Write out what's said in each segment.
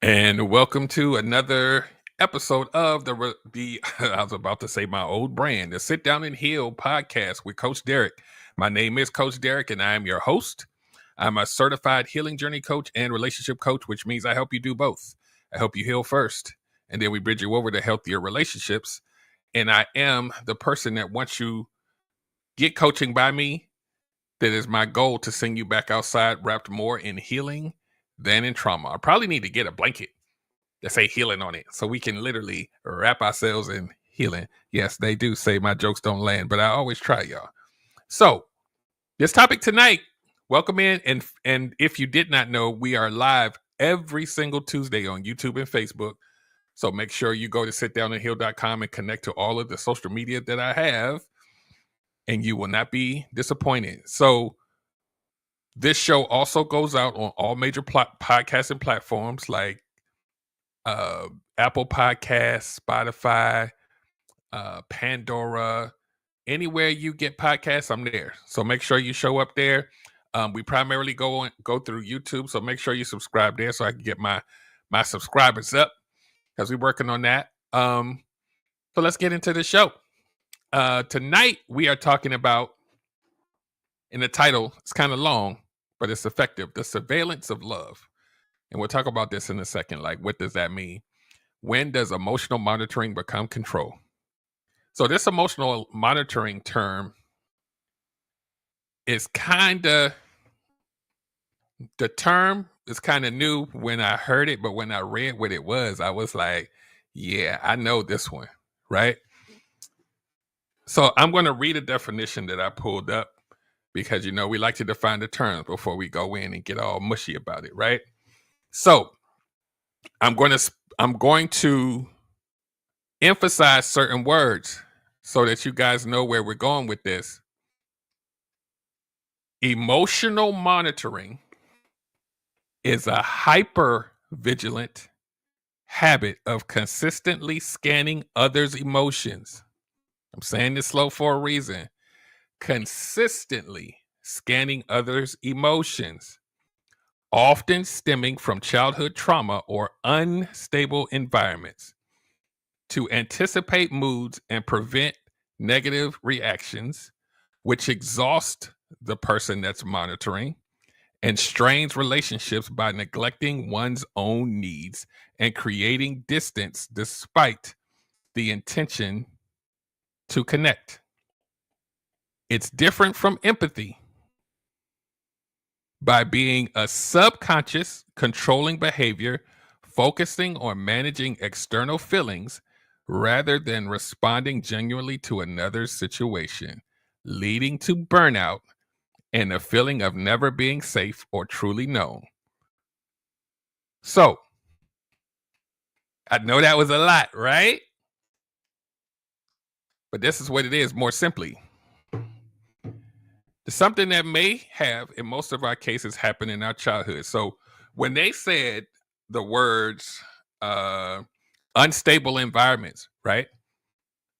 And welcome to another episode of the I was about to say my old brand, the Sit Down and Heal podcast with Coach Derek. My name is Coach Derek, and I am your host. I'm a certified healing journey coach and relationship coach, which means I help you do both. I help you heal first, and then we bridge you over to healthier relationships. And I am the person that once you get coaching by me, that is my goal to send you back outside wrapped more in healing than in trauma. I probably need to get a blanket that say healing on it so we can literally wrap ourselves in healing. Yes, they do say my jokes don't land, but I always try, y'all. So this topic tonight, welcome in. And if you did not know, we are live every single Tuesday on YouTube and Facebook. So make sure you go to sitdownandheal.com and connect to all of the social media that I have, and you will not be disappointed. So this show also goes out on all major podcasting platforms like Apple Podcasts, Spotify, Pandora, anywhere you get podcasts, I'm there. So make sure you show up there. We primarily go through YouTube, so make sure you subscribe there so I can get my subscribers up because we're working on that. So let's get into the show. Tonight we are talking about, in the title, it's kind of long, but it's effective, the surveillance of love. And we'll talk about this in a second. Like, what does that mean? When does emotional monitoring become control? So this emotional monitoring term is the term is kind of new when I heard it, but when I read what it was, I was like, yeah, I know this one, right? So I'm going to read a definition that I pulled up because, we like to define the terms before we go in and get all mushy about it, right? So I'm going to emphasize certain words so that you guys know where we're going with this. Emotional monitoring is a hypervigilant habit of consistently scanning others' emotions. I'm saying this slow for a reason. Consistently scanning others' emotions, often stemming from childhood trauma or unstable environments, to anticipate moods and prevent negative reactions, which exhaust the person that's monitoring and strains relationships by neglecting one's own needs and creating distance despite the intention to connect. It's different from empathy by being a subconscious controlling behavior focusing on managing external feelings rather than responding genuinely to another's situation, leading to burnout and a feeling of never being safe or truly known. So, I know that was a lot, right? But this is what it is, more simply. It's something that may have, in most of our cases, happened in our childhood. So, when they said the words unstable environments, right?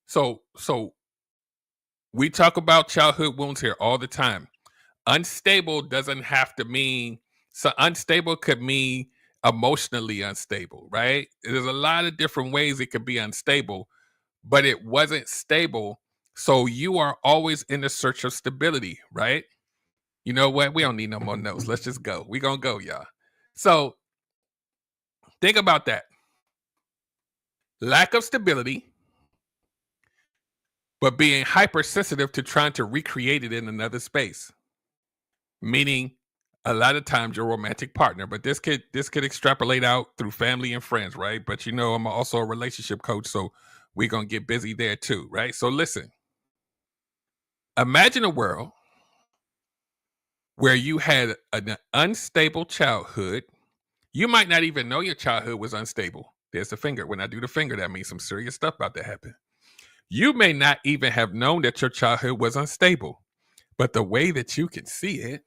So we talk about childhood wounds here all the time. Unstable doesn't have to mean, so unstable could mean emotionally unstable, right? There's a lot of different ways it could be unstable, but it wasn't stable. So you are always in the search of stability, right? You know what? We don't need no more notes. Let's just go. We're going to go, y'all. So think about that. Lack of stability, but being hypersensitive to trying to recreate it in another space. Meaning, a lot of times your romantic partner, but this could extrapolate out through family and friends, right? But I'm also a relationship coach, so we're gonna get busy there too, right? So listen, imagine a world where you had an unstable childhood. You might not even know your childhood was unstable. There's the finger. When I do the finger, that means some serious stuff about to happen. You may not even have known that your childhood was unstable, but the way that you can see it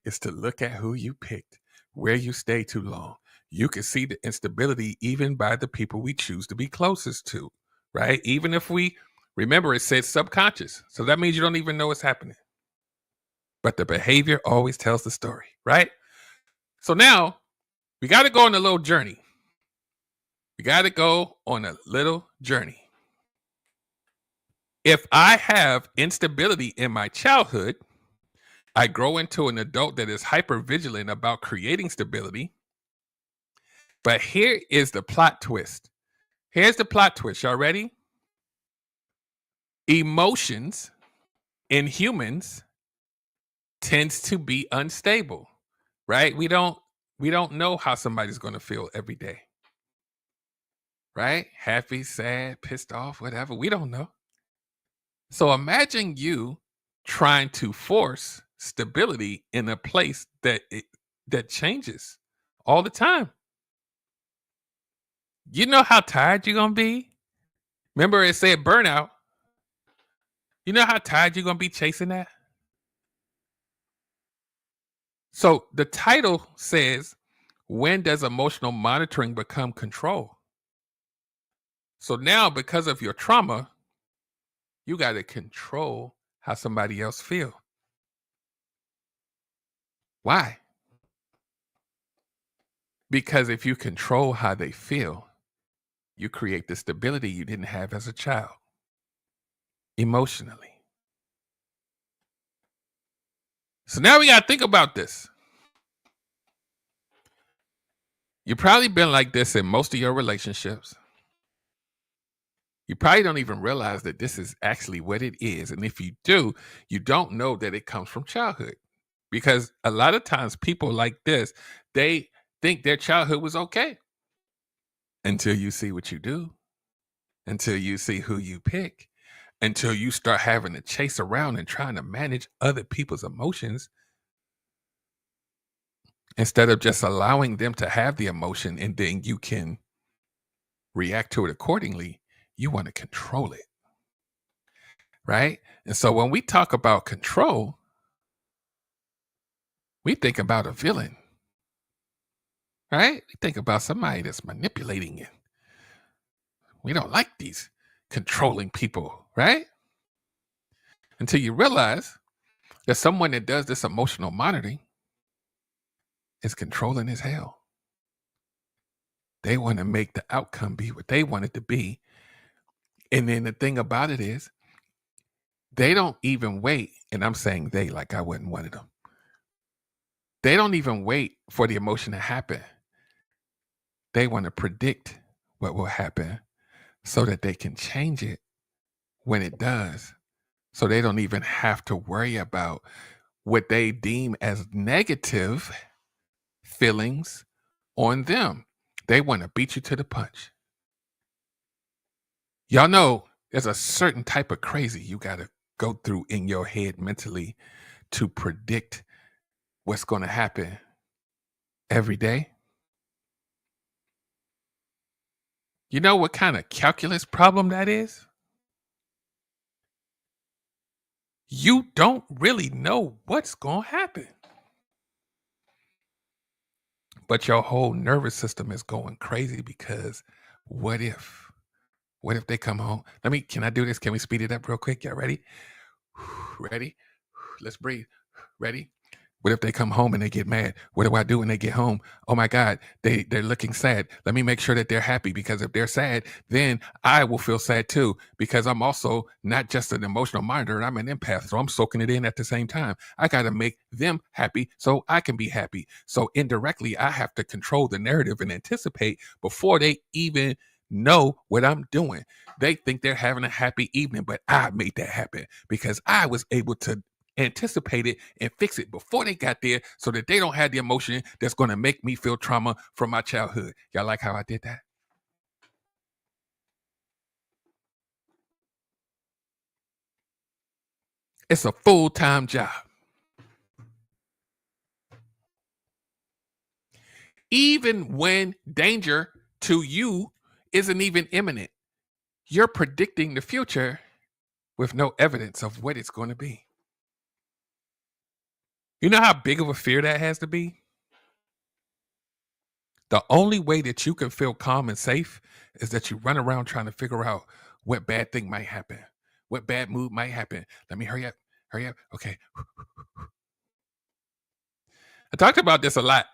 is to look at who you picked, where you stayed too long. You can see the instability even by the people we choose to be closest to, right? Even if we, remember, it says subconscious. So that means you don't even know what's happening. But the behavior always tells the story, right? So now We got to go on a little journey. We got to go on a little journey. If I have instability in my childhood, I grow into an adult that is hyper vigilant about creating stability. But here is the plot twist. Here's the plot twist. Y'all ready? Emotions in humans tends to be unstable, right? We don't know how somebody's going to feel every day. Right? Happy, sad, pissed off, whatever. We don't know. So imagine you trying to force stability in a place that changes all the time. You know how tired you're gonna be? Remember it said burnout. You know how tired you're gonna be chasing that? So the title says, when does emotional monitoring become control? So now, because of your trauma, you got to control how somebody else feel. Why? Because if you control how they feel, you create the stability you didn't have as a child emotionally. So now we got to think about this. You've probably been like this in most of your relationships. You probably don't even realize that this is actually what it is. And if you do, you don't know that it comes from childhood. Because a lot of times people like this, they think their childhood was okay until you see what you do, until you see who you pick, until you start having to chase around and trying to manage other people's emotions instead of just allowing them to have the emotion and then you can react to it accordingly. You want to control it. Right? And so when we talk about control, we think about a villain. Right? We think about somebody that's manipulating you. We don't like these controlling people, right? Until you realize that someone that does this emotional monitoring is controlling as hell. They want to make the outcome be what they want it to be. And then the thing about it is, they don't even wait. And I'm saying they like I wasn't one of them. They don't even wait for the emotion to happen. They want to predict what will happen so that they can change it when it does. So they don't even have to worry about what they deem as negative feelings on them. They want to beat you to the punch. Y'all know there's a certain type of crazy you got to go through in your head mentally to predict what's going to happen every day. You know what kind of calculus problem that is? You don't really know what's going to happen. But your whole nervous system is going crazy because what if? What if they come home? Can I do this? Can we speed it up real quick? Y'all ready? Ready? Let's breathe. Ready? What if they come home and they get mad? What do I do when they get home? Oh my God, they're looking sad. Let me make sure that they're happy, because if they're sad, then I will feel sad too, because I'm also not just an emotional monitor, I'm an empath. So I'm soaking it in at the same time. I got to make them happy so I can be happy. So indirectly, I have to control the narrative and anticipate before they even know what I'm doing. They think they're having a happy evening, but I made that happen because I was able to anticipate it and fix it before they got there so that they don't have the emotion that's going to make me feel trauma from my childhood. Y'all like how I did that? It's a full-time job. Even when danger to you isn't even imminent, you're predicting the future with no evidence of what it's going to be. You know how big of a fear that has to be? The only way that you can feel calm and safe is that you run around trying to figure out what bad thing might happen, what bad mood might happen. Let me hurry up. Hurry up. Okay. I talked about this a lot.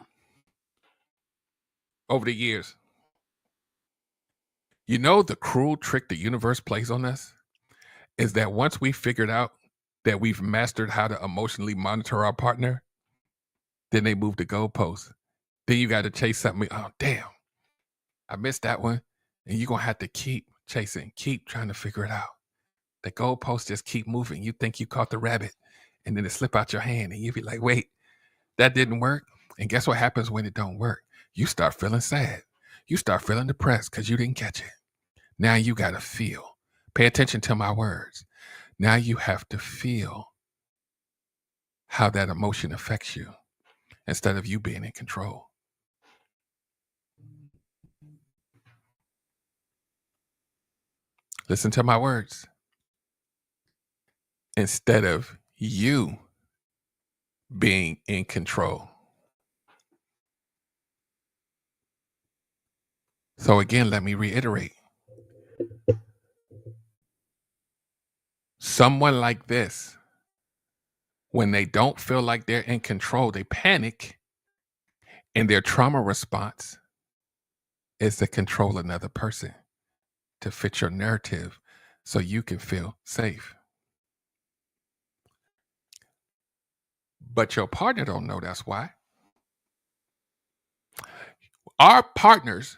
over the years. You know, the cruel trick the universe plays on us is that once we figured out that we've mastered how to emotionally monitor our partner, then they move the goalposts. Then you got to chase something. Oh, damn, I missed that one. And you're going to have to keep chasing, keep trying to figure it out. The goalposts just keep moving. You think you caught the rabbit, and then it slip out your hand, and you be like, wait, that didn't work. And guess what happens when it don't work? You start feeling sad. You start feeling depressed because you didn't catch it. Now you got to feel. Pay attention to my words. Now you have to feel how that emotion affects you instead of you being in control. Listen to my words. Instead of you being in control. So again, let me reiterate. Someone like this, when they don't feel like they're in control, they panic, and their trauma response is to control another person to fit your narrative so you can feel safe. But your partner don't know that's why. Our partners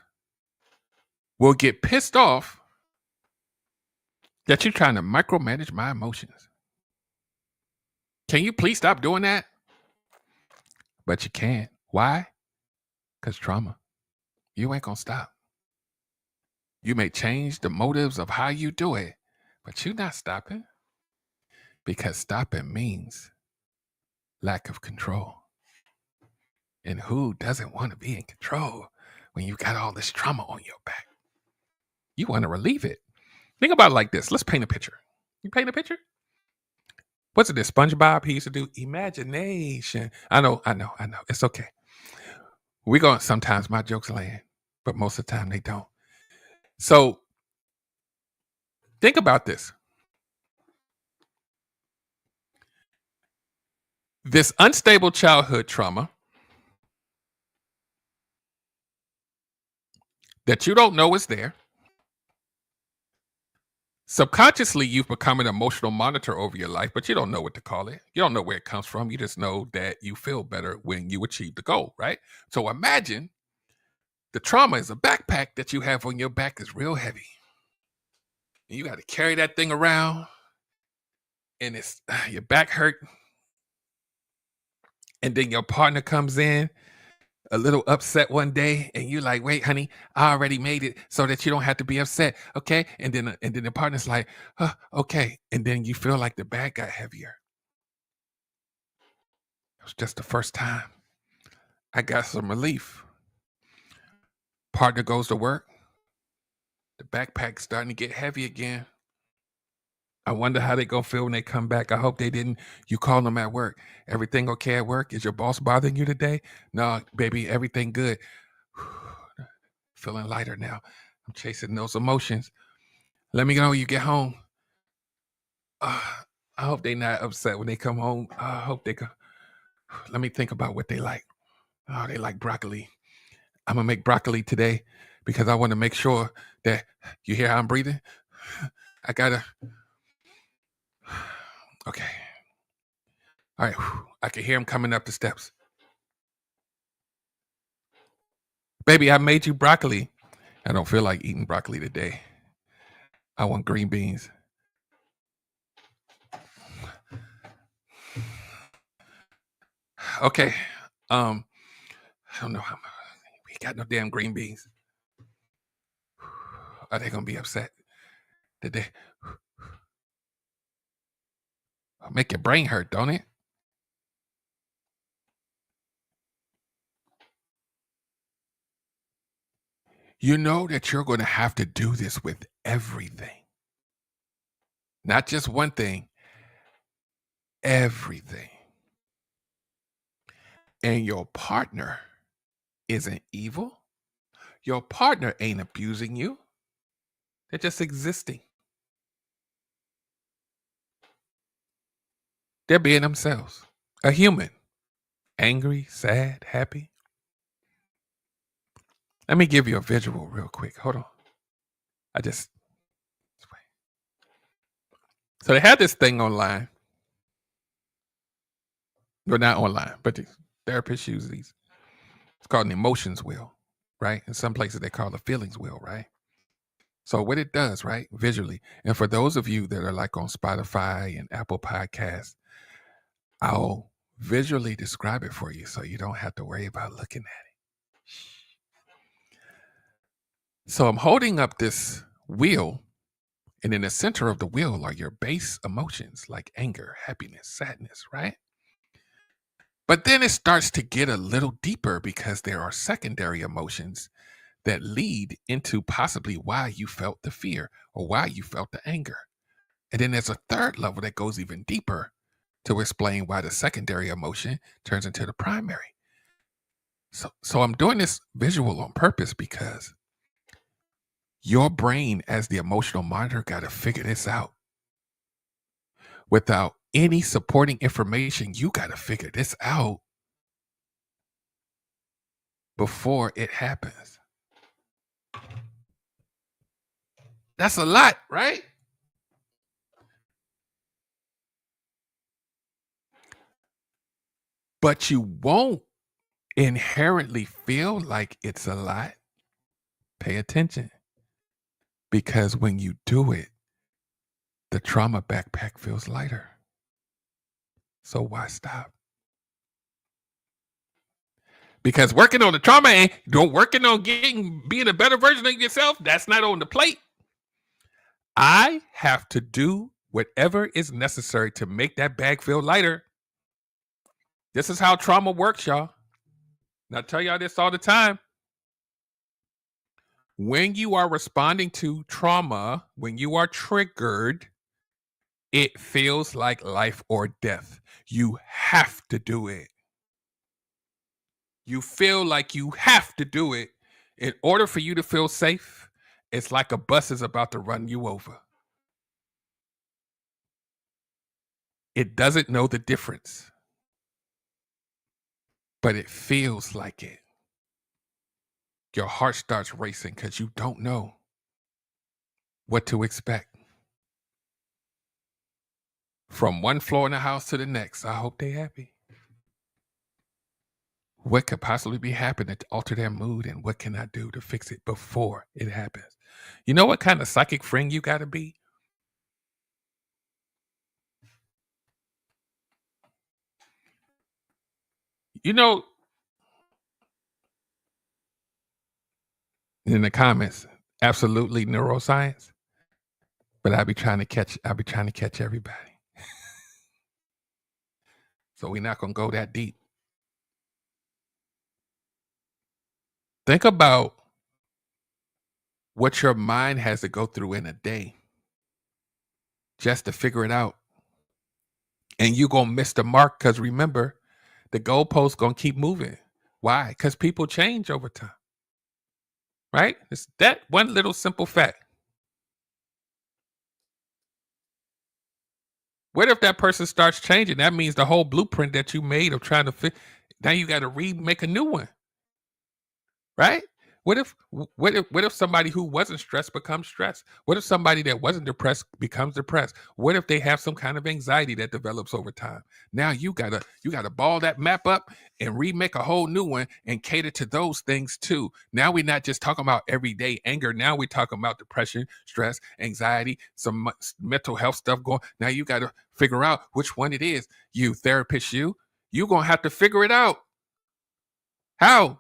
will get pissed off that you're trying to micromanage my emotions. Can you please stop doing that? But you can't. Why? Because trauma. You ain't gonna stop. You may change the motives of how you do it, but you're not stopping. Because stopping means lack of control. And who doesn't want to be in control when you got all this trauma on your back? You want to relieve it. Think about it like this. Let's paint a picture. You paint a picture? What's it that SpongeBob he used to do? Imagination. I know. It's okay. We're going to, sometimes my jokes land, but most of the time they don't. So think about this. This unstable childhood trauma that you don't know is there. Subconsciously, you've become an emotional monitor over your life, but you don't know what to call it. You don't know where it comes from. You just know that you feel better when you achieve the goal, right? So imagine the trauma is a backpack that you have on your back is real heavy. And you got to carry that thing around, and it's your back hurt. And then your partner comes in a little upset one day, and you're like, wait, honey, I already made it so that you don't have to be upset. Okay. And then the partner's like, okay. And then you feel like the bag got heavier. It was just the first time. I got some relief. Partner goes to work. The backpack's starting to get heavy again. I wonder how they gonna feel when they come back. I hope they didn't. You call them at work. Everything okay at work? Is your boss bothering you today? No, baby, everything good. Feeling lighter now. I'm chasing those emotions. Let me know when you get home. I hope they not upset when they come home. I hope they go. Let me think about what they like. Oh, they like broccoli. I'm gonna make broccoli today because I want to make sure that you hear how I'm breathing. I gotta. Okay. All right. I can hear him coming up the steps. Baby, I made you broccoli. I don't feel like eating broccoli today. I want green beans. Okay. I don't know how we got no damn green beans. Are they gonna be upset? Did they make your brain hurt, don't it? You know that you're gonna have to do this with everything. Not just one thing, everything. And your partner isn't evil. Your partner ain't abusing you. They're just existing. They're being themselves. A human. Angry, sad, happy. Let me give you a visual real quick. Hold on. I just so they had this thing online. Well, not online, but the therapists use these. It's called an emotions wheel, right? In some places they call it a feelings wheel, right? So what it does, right, visually, and for those of you that are like on Spotify and Apple Podcasts, I'll visually describe it for you so you don't have to worry about looking at it. So I'm holding up this wheel, and in the center of the wheel are your base emotions like anger, happiness, sadness, right? But then it starts to get a little deeper because there are secondary emotions that lead into possibly why you felt the fear or why you felt the anger. And then there's a third level that goes even deeper to explain why the secondary emotion turns into the primary. So I'm doing this visual on purpose because your brain, as the emotional monitor, got to figure this out. Without any supporting information, you got to figure this out before it happens. That's a lot, right? But you won't inherently feel like it's a lot. Pay attention. Because when you do it, the trauma backpack feels lighter. So why stop? Because working on the trauma ain't working on being a better version of yourself, that's not on the plate. I have to do whatever is necessary to make that bag feel lighter. This is how trauma works, y'all. And I tell y'all this all the time. When you are responding to trauma, when you are triggered, it feels like life or death. You have to do it. You feel like you have to do it in order for you to feel safe. It's like a bus is about to run you over. It doesn't know the difference, but it feels like it. Your heart starts racing because you don't know what to expect. From one floor in the house to the next, I hope they're happy. What could possibly be happening to alter their mood, and what can I do to fix it before it happens? You know what kind of psychic friend you got to be? You know, in the comments, absolutely neuroscience, but I'll be trying to catch everybody. So we're not going to go that deep. Think about what your mind has to go through in a day just to figure it out. And you're going to miss the mark because remember, the goalposts going to keep moving. Why? Because people change over time, right? It's that one little simple fact. What if that person starts changing? That means the whole blueprint that you made of trying to fit, now you got to remake a new one. Right? What if somebody who wasn't stressed becomes stressed? What if somebody that wasn't depressed becomes depressed? What if they have some kind of anxiety that develops over time? Now you gotta ball that map up and remake a whole new one and cater to those things too. Now we're not just talking about everyday anger. Now we're talking about depression, stress, anxiety, some mental health stuff going. Now you gotta figure out which one it is. You therapist, you're gonna have to figure it out. How?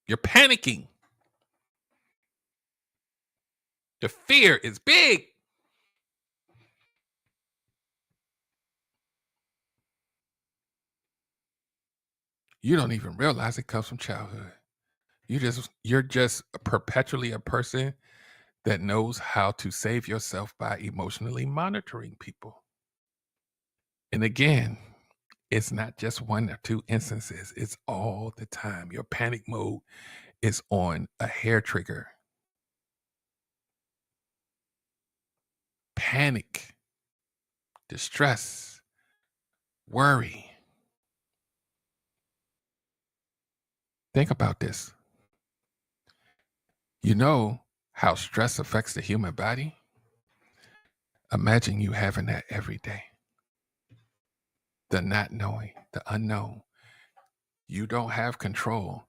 You're panicking. The fear is big. You don't even realize it comes from childhood. You're just perpetually a person that knows how to save yourself by emotionally monitoring people. And again, it's not just one or two instances, it's all the time. Your panic mode is on a hair trigger. Panic, distress, worry. Think about this. You know how stress affects the human body? Imagine you having that every day. The not knowing, the unknown. You don't have control,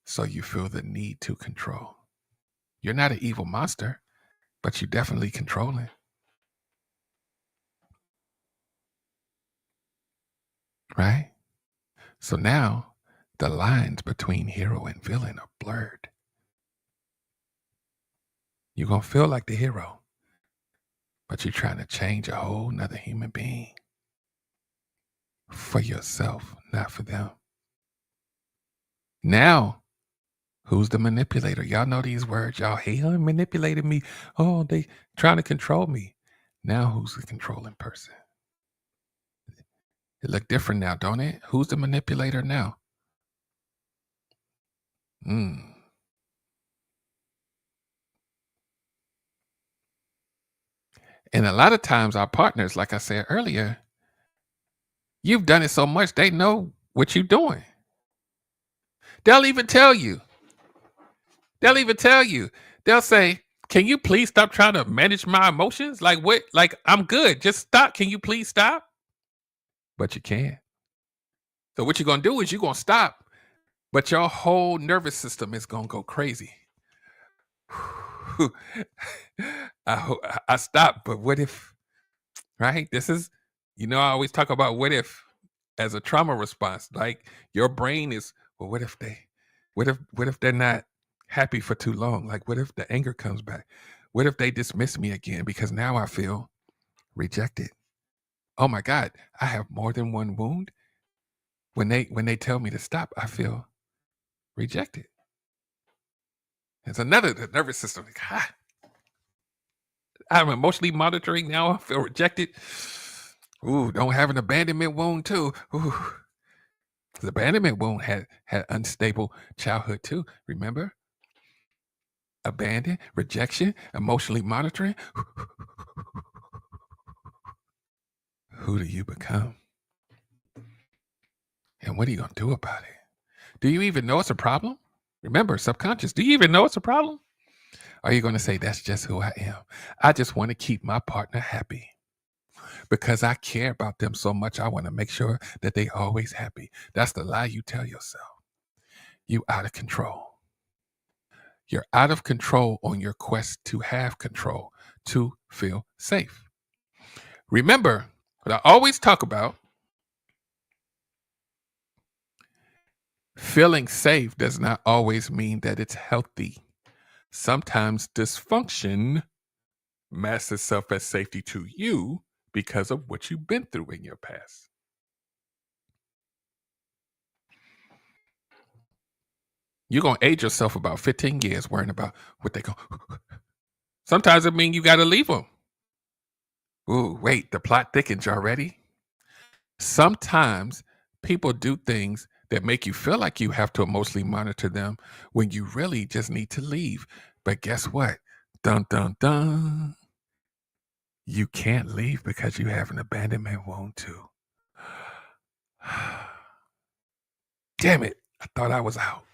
so you feel the need to control. You're not an evil monster, but you definitely controlling, right? So now the lines between hero and villain are blurred. You're going to feel like the hero, but you're trying to change a whole nother human being for yourself, not for them. Now, who's the manipulator? Y'all know these words. Y'all hate him manipulated me. Oh, they trying to control me. Now, who's the controlling person? It look different now, don't it? Who's the manipulator now? Mm. And a lot of times our partners, like I said earlier, you've done it so much, they know what you're doing. They'll even tell you. They'll say, can you please stop trying to manage my emotions? Like what? Like I'm good. Just stop. Can you please stop? But you can't. So what you're going to do is you're going to stop, but your whole nervous system is going to go crazy. I stopped, but what if, right? This is, I always talk about what if as a trauma response. Like your brain is, well, what if they're not happy for too long? Like what if the anger comes back? What if they dismiss me again? Because now I feel rejected. Oh my God, I have more than one wound. When they tell me to stop, I feel rejected. It's another the nervous system. Like, I'm emotionally monitoring now. I feel rejected. Ooh, don't have an abandonment wound too. Ooh. The abandonment wound had unstable childhood too. Remember? Abandon, rejection, emotionally monitoring. Who do you become? And what are you going to do about it? Do you even know it's a problem? Remember, subconscious, do you even know it's a problem? Are you going to say, that's just who I am? I just want to keep my partner happy because I care about them so much. I want to make sure that they always happy. That's the lie you tell yourself. You out of control. You're out of control on your quest to have control, to feel safe. Remember what I always talk about. Feeling safe does not always mean that it's healthy. Sometimes dysfunction masks itself as safety to you because of what you've been through in your past. You're going to age yourself about 15 years worrying about what they go. Sometimes it means you got to leave them. Ooh, wait, the plot thickens already? Sometimes people do things that make you feel like you have to emotionally monitor them when you really just need to leave. But guess what? Dun, dun, dun. You can't leave because you have an abandonment wound too. Damn it. I thought I was out.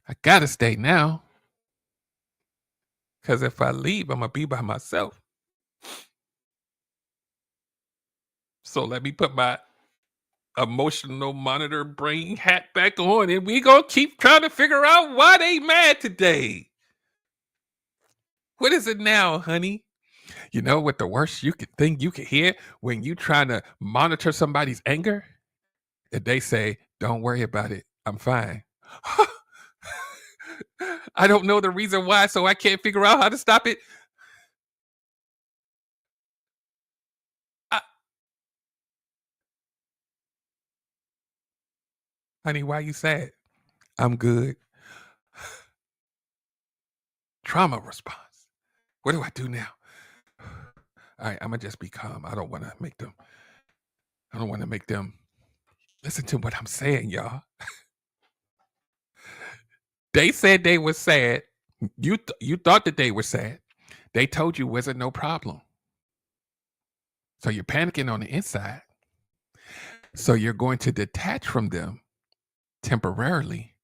I gotta stay now. Because if I leave, I'm gonna be by myself. So let me put my emotional monitor brain hat back on and we gonna keep trying to figure out why they mad today. What is it now, honey? You know what the worst thing you could hear when you trying to monitor somebody's anger? If they say, don't worry about it, I'm fine. I don't know the reason why, so I can't figure out how to stop it. I, honey, why you sad? I'm good. Trauma response. What do I do now? All right, I'm gonna just be calm. I don't want to make them listen to what I'm saying, y'all. They said they were sad. You thought that they were sad. They told you wasn't no problem. So you're panicking on the inside. So you're going to detach from them temporarily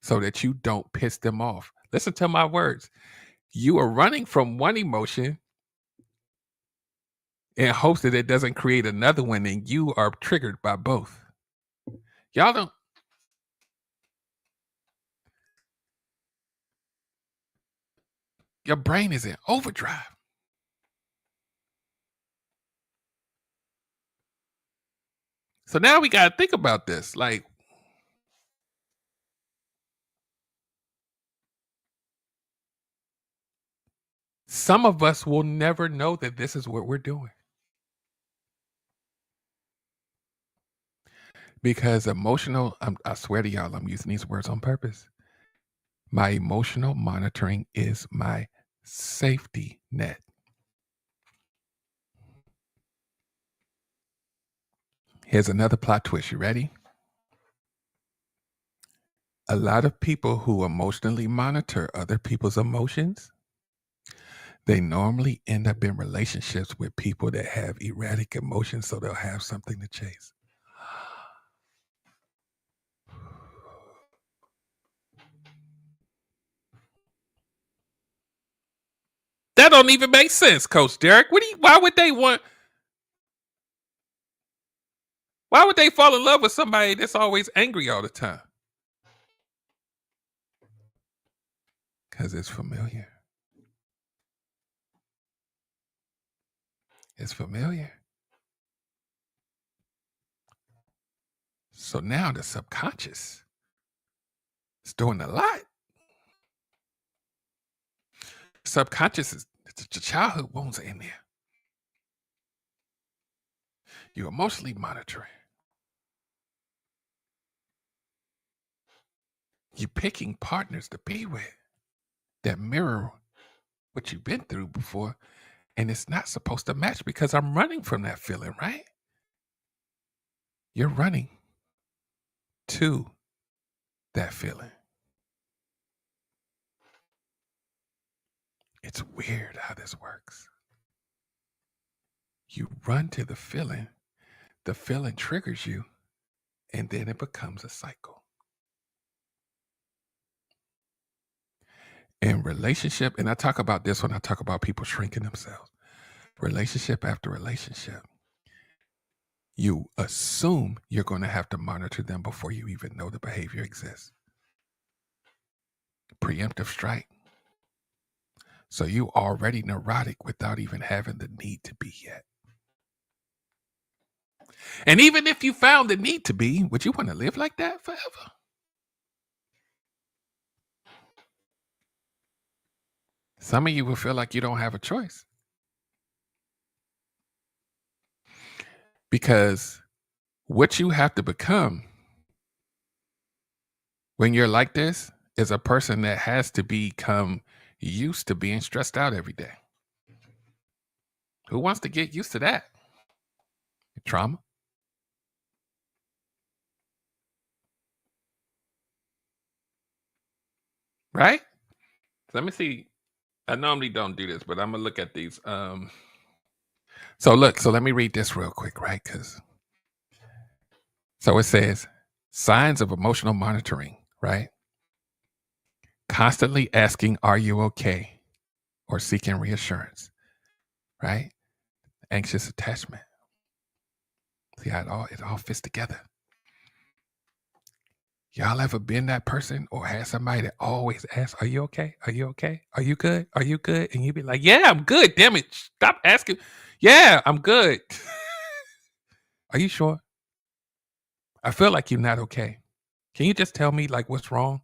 so that you don't piss them off. Listen to my words. You are running from one emotion in hopes that it doesn't create another one, and you are triggered by both. Y'all don't. Your brain is in overdrive. So now we got to think about this. Like, some of us will never know that this is what we're doing because emotional, I swear to y'all, I'm using these words on purpose. My emotional monitoring is my safety net. Here's another plot twist. You ready? A lot of people who emotionally monitor other people's emotions, they normally end up in relationships with people that have erratic emotions, so they'll have something to chase. That don't even make sense, Coach Derek. Why would they fall in love with somebody that's always angry all the time? Because it's familiar. It's familiar. So now the subconscious is doing a lot. Subconscious is the childhood wounds are in there. You're emotionally monitoring. You're picking partners to be with that mirror what you've been through before, and it's not supposed to match because I'm running from that feeling, right? You're running to that feeling. It's weird how this works. You run to the feeling triggers you, and then it becomes a cycle. In relationship, and I talk about this when I talk about people shrinking themselves, relationship after relationship, you assume you're going to have to monitor them before you even know the behavior exists. Preemptive strike. So you already neurotic without even having the need to be yet. And even if you found the need to be, would you want to live like that forever? Some of you will feel like you don't have a choice. Because what you have to become when you're like this is a person that has to become used to being stressed out every day. Who wants to get used to that? Trauma. Right? Let me see. I normally don't do this, but I'm gonna look at these. So let me read this real quick, right? So it says signs of emotional monitoring, right? Constantly asking, "Are you okay?" or seeking reassurance, right? Anxious attachment. See how it all fits together. Y'all ever been that person or had somebody that always asks, "Are you okay? Are you okay? Are you good? Are you good?" And you be like, "Yeah, I'm good. Damn it. Stop asking. Yeah, I'm good." Are you sure? I feel like you're not okay. Can you just tell me like what's wrong?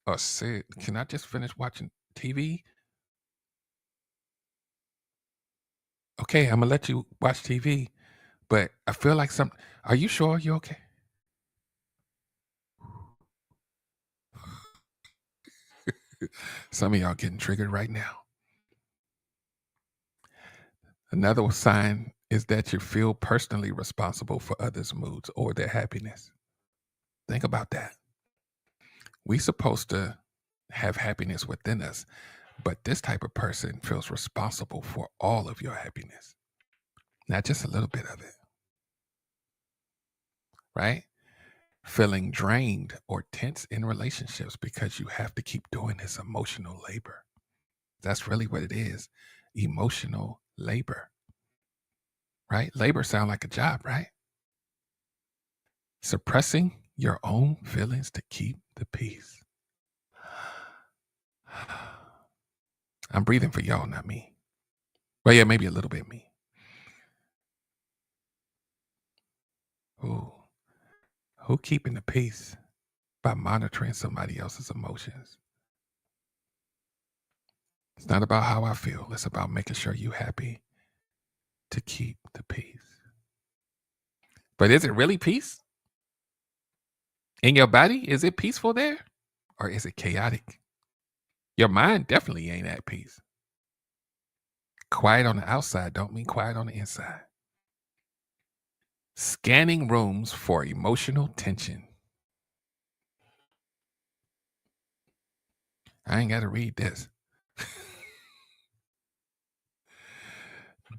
Or say, can I just finish watching TV? Okay, I'm gonna let you watch TV, but I feel like are you sure you're okay? Some of y'all getting triggered right now. Another sign is that you feel personally responsible for others' moods or their happiness. Think about that. We supposed to have happiness within us, but this type of person feels responsible for all of your happiness, not just a little bit of it. Right? feeling drained or tense in relationships because you have to keep doing this emotional labor. That's really what it is. Emotional labor, right? Labor sound like a job, right? Suppressing your own feelings to keep the peace. I'm breathing for y'all, not me. Well, yeah, maybe a little bit me. Ooh. Who keeping the peace by monitoring somebody else's emotions? It's not about how I feel. It's about making sure you're happy to keep the peace. But is it really peace? In your body, is it peaceful there? Or is it chaotic? Your mind definitely ain't at peace. Quiet on the outside don't mean quiet on the inside. Scanning rooms for emotional tension. I ain't got to read this.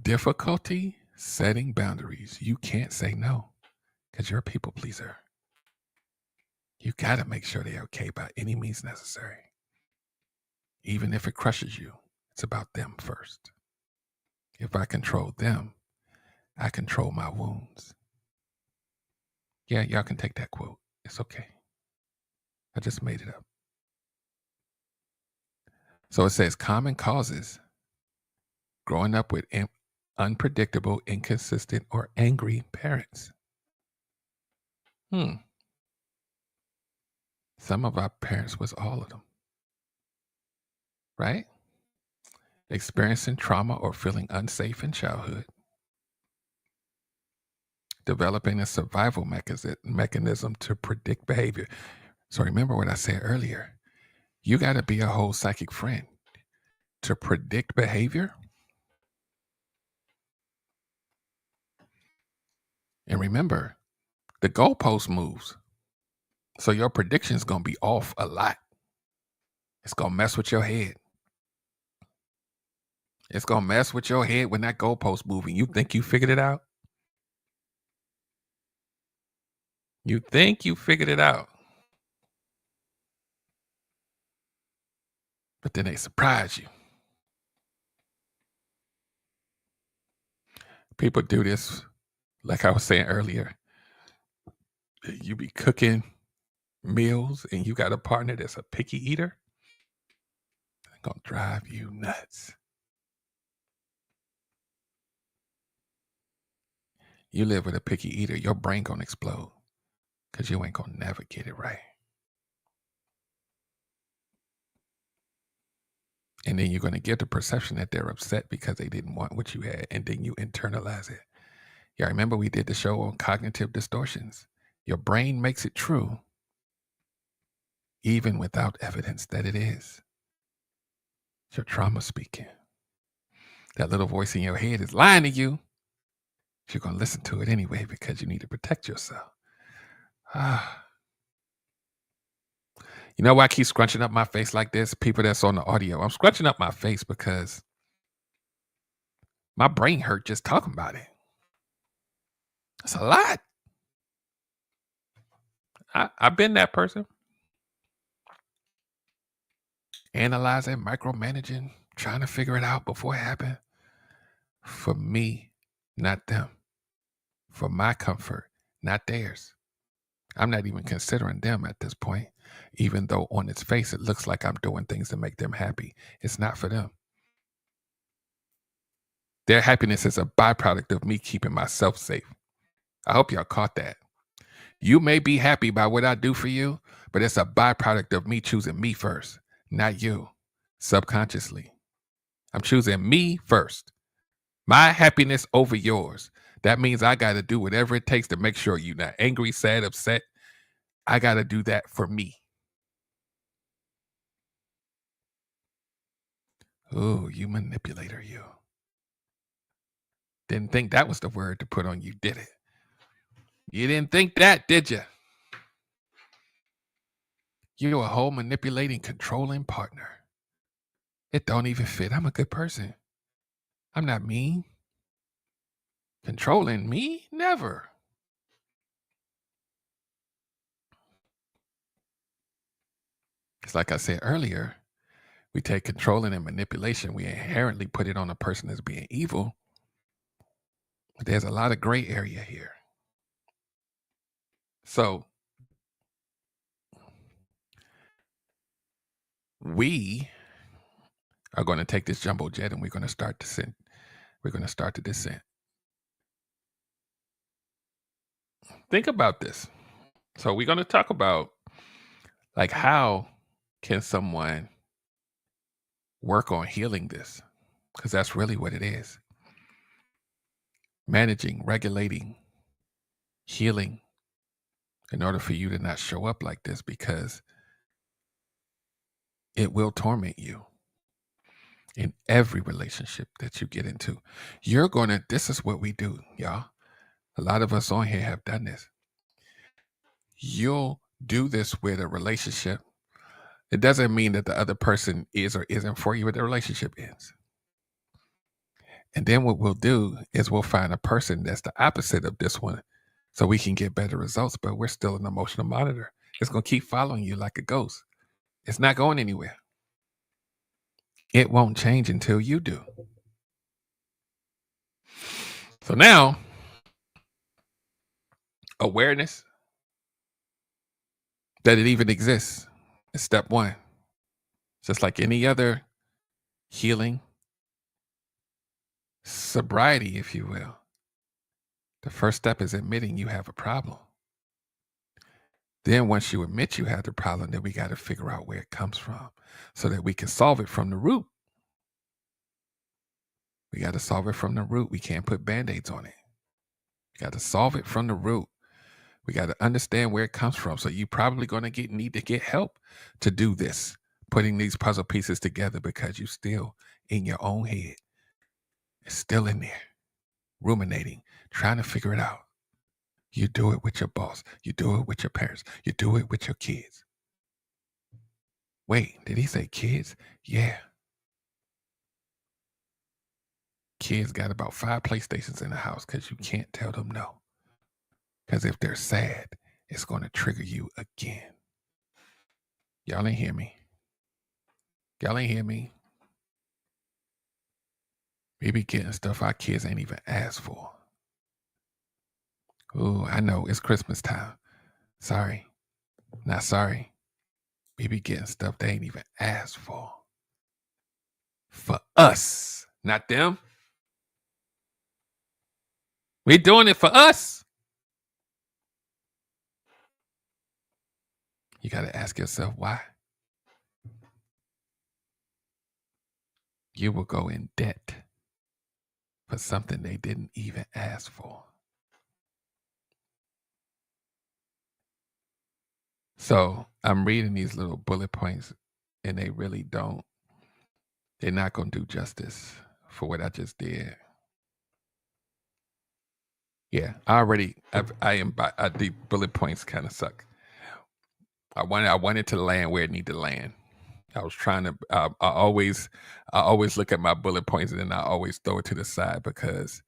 Difficulty setting boundaries. You can't say no because you're a people pleaser. You got to make sure they're okay by any means necessary. Even if it crushes you, it's about them first. If I control them, I control my wounds. Yeah, y'all can take that quote. It's okay. I just made it up. So it says common causes growing up with unpredictable, inconsistent, or angry parents. Some of our parents was all of them, right? Experiencing trauma or feeling unsafe in childhood. Developing a survival mechanism to predict behavior. So remember what I said earlier. You got to be a whole psychic friend to predict behavior. And remember, the goalpost moves. So your prediction is going to be off a lot. It's going to mess with your head. It's going to mess with your head when that goalpost moving. You think you figured it out? You think you figured it out. But then they surprise you. People do this, like I was saying earlier. You be cooking meals and you got a partner that's a picky eater. It's going to drive you nuts. You live with a picky eater, your brain going to explode because you ain't going to navigate it right. And then you're going to get the perception that they're upset because they didn't want what you had. And then you internalize it. Yeah, remember we did the show on cognitive distortions. Your brain makes it true, even without evidence that it is. It's your trauma speaking. That little voice in your head is lying to you. You're going to listen to it anyway because you need to protect yourself. You know why I keep scrunching up my face like this? People that's on the audio. I'm scrunching up my face because my brain hurt just talking about it. That's a lot. I've been that person. Analyzing, micromanaging, trying to figure it out before it happened. For me, not them. For my comfort, not theirs. I'm not even considering them at this point, even though on its face it looks like I'm doing things to make them happy. It's not for them. Their happiness is a byproduct of me keeping myself safe. I hope y'all caught that. You may be happy by what I do for you, but it's a byproduct of me choosing me first, not you, subconsciously. I'm choosing me first. My happiness over yours. That means I got to do whatever it takes to make sure you're not angry, sad, upset. I got to do that for me. Ooh, you manipulator, you. Didn't think that was the word to put on you, did it? You didn't think that, did you? You're a whole manipulating, controlling partner. It don't even fit. I'm a good person. I'm not mean. Controlling me? Never. It's like I said earlier, we take controlling and manipulation, we inherently put it on a person as being evil. But there's a lot of gray area here. So we are going to take this jumbo jet and we're going to start descent. We're going to start the descent. Think about this. So we're going to talk about like how can someone work on healing this? Because that's really what it is. Managing, regulating, healing in order for you to not show up like this, because it will torment you in every relationship that you get into. This is what we do, y'all. A lot of us on here have done this. You'll do this with a relationship. It doesn't mean that the other person is or isn't for you, but the relationship ends. And then what we'll do is we'll find a person that's the opposite of this one so we can get better results, but we're still an emotional monitor. It's going to keep following you like a ghost. It's not going anywhere. It won't change until you do. So now, awareness that it even exists is step one. Just like any other healing, sobriety, if you will. The first step is admitting you have a problem. Then once you admit you have the problem, then we got to figure out where it comes from so that we can solve it from the root. We got to solve it from the root. We can't put Band-Aids on it. We got to solve it from the root. We got to understand where it comes from. So you're probably going to need to get help to do this, putting these puzzle pieces together, because you're still in your own head. It's still in there, ruminating, trying to figure it out. You do it with your boss. You do it with your parents. You do it with your kids. Wait, did he say kids? Yeah. Kids got about 5 PlayStations in the house because you can't tell them no. Because if they're sad, it's going to trigger you again. Y'all ain't hear me. Y'all ain't hear me. We be getting stuff our kids ain't even asked for. Ooh, I know, it's Christmas time. Sorry. Not sorry. We be getting stuff they ain't even asked for. For us, not them. We doing it for us. You got to ask yourself why. You will go in debt for something they didn't even ask for. So I'm reading these little bullet points, and they really they're not going to do justice for what I just did. Yeah, the bullet points kind of suck. I wanted to land where it needed to land. I was trying to, I always look at my bullet points and then I always throw it to the side, because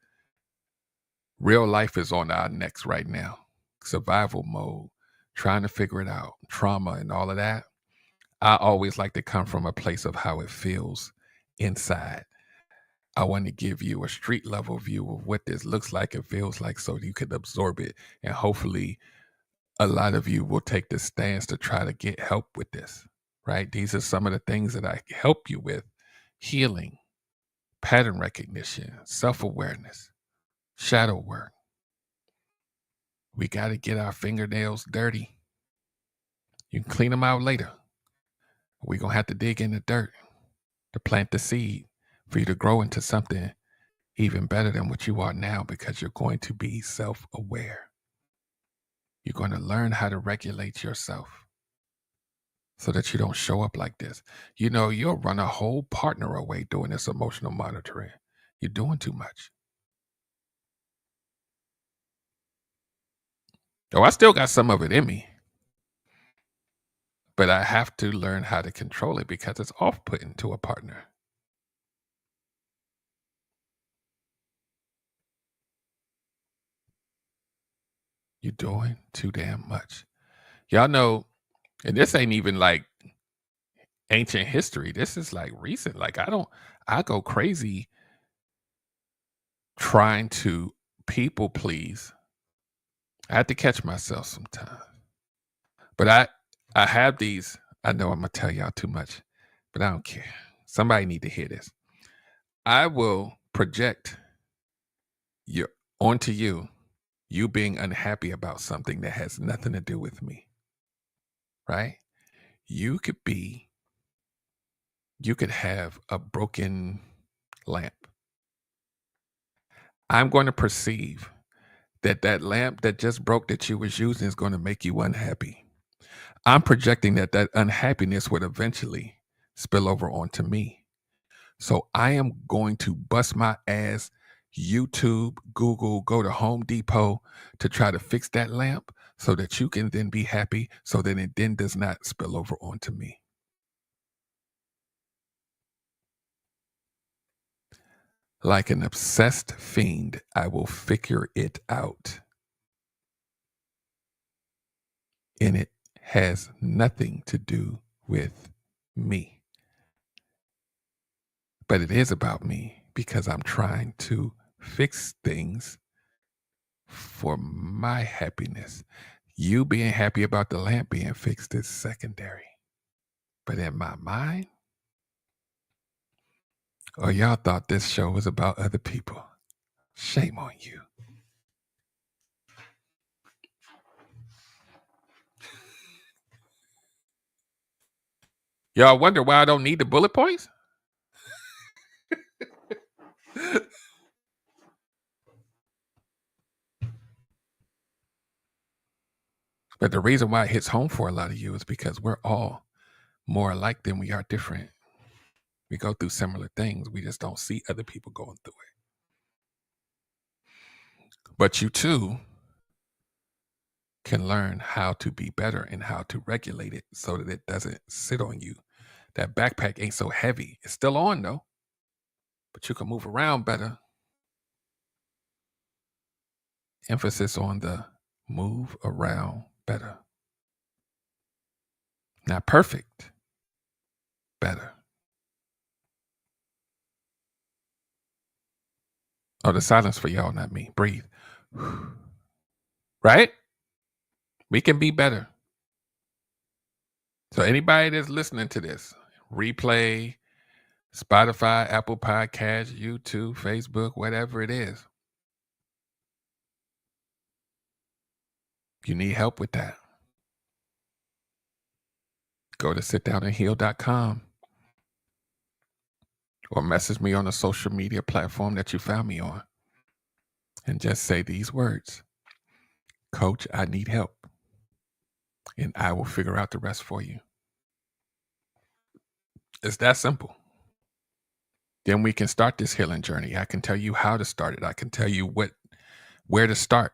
real life is on our necks right now. Survival mode, trying to figure it out, trauma and all of that. I always like to come from a place of how it feels inside. I want to give you a street level view of what this looks like and feels like, so you can absorb it. And hopefully a lot of you will take the stance to try to get help with this, right? These are some of the things that I help you with: healing, pattern recognition, self-awareness, shadow work. We got to get our fingernails dirty. You can clean them out later. We're going to have to dig in the dirt to plant the seed for you to grow into something even better than what you are now, because you're going to be self-aware. You're going to learn how to regulate yourself so that you don't show up like this. You know, you'll run a whole partner away doing this emotional monitoring. You're doing too much. Oh, I still got some of it in me, but I have to learn how to control it, because it's off-putting to a partner. You're doing too damn much. Y'all know, and this ain't even like ancient history. This is like recent. Like I go crazy trying to people please. I had to catch myself sometimes. But I have these. I know I'm gonna tell y'all too much, but I don't care. Somebody need to hear this. I will project your onto you being unhappy about something that has nothing to do with me, right? You could be you could have a broken lamp. I'm going to perceive that that lamp that just broke that you was using is going to make you unhappy. I'm projecting that that unhappiness would eventually spill over onto me. So I am going to bust my ass, YouTube, Google, go to Home Depot to try to fix that lamp so that you can then be happy so that it then does not spill over onto me. Like an obsessed fiend, I will figure it out. And it has nothing to do with me. But it is about me because I'm trying to fix things for my happiness. You being happy about the lamp being fixed is secondary. But in my mind, or y'all thought this show was about other people. Shame on you. Y'all wonder why I don't need the bullet points? But the reason why it hits home for a lot of you is because we're all more alike than we are different. We go through similar things. We just don't see other people going through it. But you too can learn how to be better and how to regulate it so that it doesn't sit on you. That backpack ain't so heavy. It's still on though, but you can move around better. Emphasis on the move around better. Not perfect, better. Oh, the silence for y'all, not me. Breathe. Right? We can be better. So anybody that's listening to this, replay, Spotify, Apple Podcasts, YouTube, Facebook, whatever it is, you need help with that. Go to sitdownandheal.com or message me on a social media platform that you found me on and just say these words: Coach, I need help. And I will figure out the rest for you. It's that simple. Then we can start this healing journey. I can tell you how to start it. I can tell you where to start,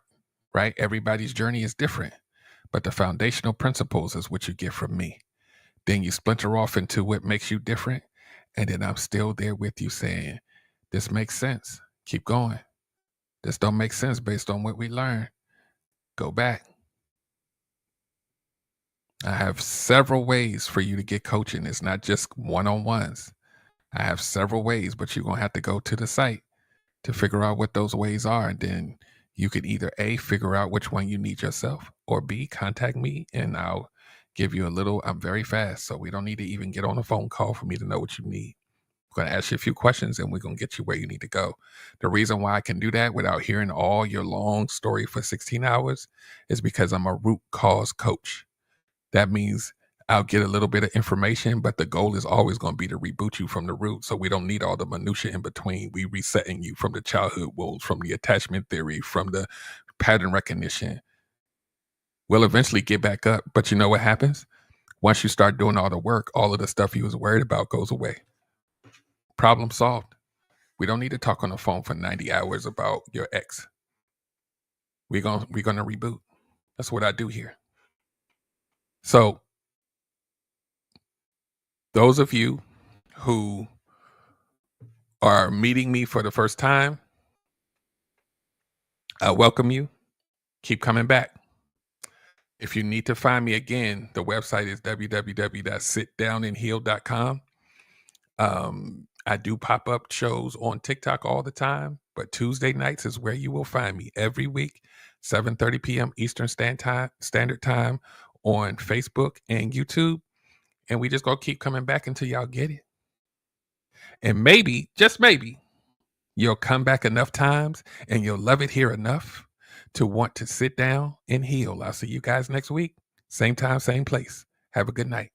right? Everybody's journey is different, but the foundational principles is what you get from me. Then you splinter off into what makes you different, and then I'm still there with you saying, this makes sense. Keep going. This don't make sense based on what we learned. Go back. I have several ways for you to get coaching. It's not just one-on-ones. I have several ways, but you're going to have to go to the site to figure out what those ways are. And then you can either A, figure out which one you need yourself, or B, contact me and I'll give you a little. I'm very fast, so we don't need to even get on a phone call for me to know what you need. I'm going to ask you a few questions and we're going to get you where you need to go. The reason why I can do that without hearing all your long story for 16 hours is because I'm a root cause coach. That means I'll get a little bit of information, but the goal is always going to be to reboot you from the root. So we don't need all the minutia in between. We resetting you from the childhood wounds, from the attachment theory, from the pattern recognition. We'll eventually get back up. But you know what happens? Once you start doing all the work, all of the stuff you was worried about goes away. Problem solved. We don't need to talk on the phone for 90 hours about your ex. We're gonna reboot. That's what I do here. So those of you who are meeting me for the first time, I welcome you. Keep coming back. If you need to find me again, the website is www.sitdownandheal.com. I do pop-up shows on TikTok all the time, but Tuesday nights is where you will find me every week, 7:30 p.m. Eastern Standard Time on Facebook and YouTube. And we just gonna keep coming back until y'all get it. And maybe, just maybe, you'll come back enough times and you'll love it here enough to want to sit down and heal. I'll see you guys next week. Same time, same place. Have a good night.